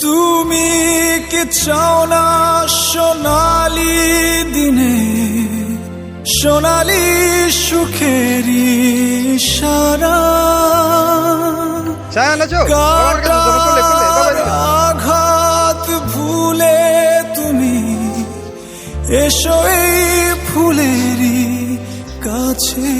তুমি কি চাও না সোনালি দিনে সোনালি সুখেরি সারা আঘাত ভুলে তুমি এসো এই ফুলেরই কাছে।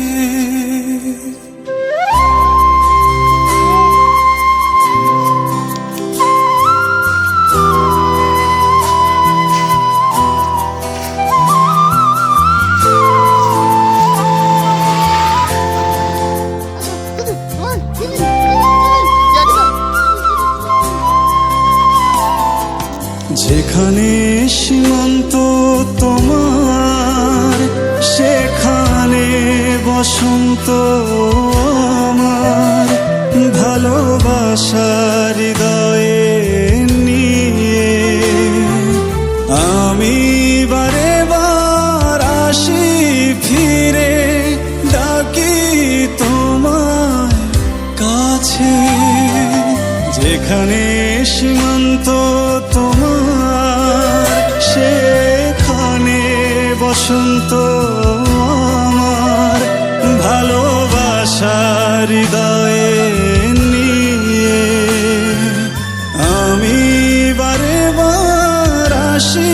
যেখানে সীমান্ত তোমার সেখানে বসন্ত আমার, ভালোবাসার হৃদয়ে নিয়ে আমি বারে বার আসি ফিরে ডাকি তোমার কাছে। যেখানে সীমান্ত তোমার সেখানে বসন্ত আমার, ভালোবাসার হৃদয়ে নিয়ে আমি বারে বার আসি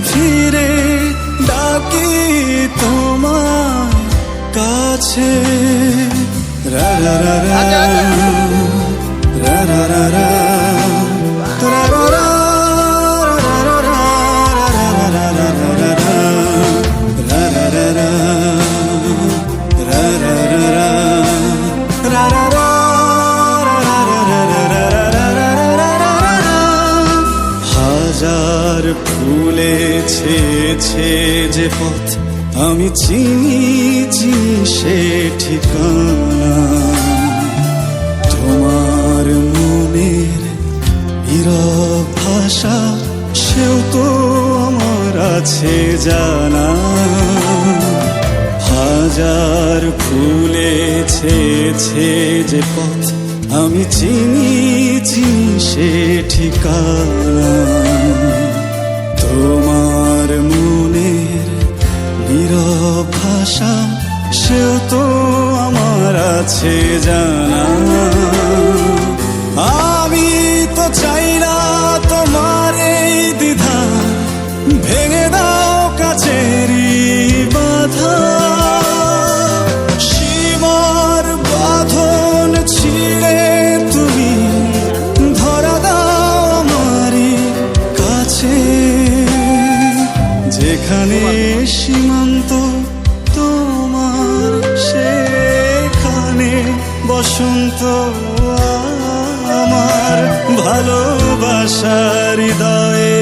ফিরে ডাকি তোমার কাছে। রা রা রা রা রা রা রা রা হাজার ফুলে ছেয়েছে যে পথ আমি চিনি চিনি সে ঠিকানা। তোমার মনের নীরব ভাষা সেও তো আমার আছে জানা। হাজার ফুলে ছেয়েছে যে পথ আমি চিনি চিনি সে ঠিকানা। তোমার মনের নীরব ভাষা সেও তো আমার আছে জানা। আমি তো চাই না তোমার এই দ্বিধা ভেঙে দাও কাছেরই বাধা। সীমার বাঁধন ছিঁড়ে তুমি ধরা দাও আমারই কাছে। যেখানে সীমান্ত তোমার সেখানে বসন্ত আমার, ভালোবাসার হৃদয়ে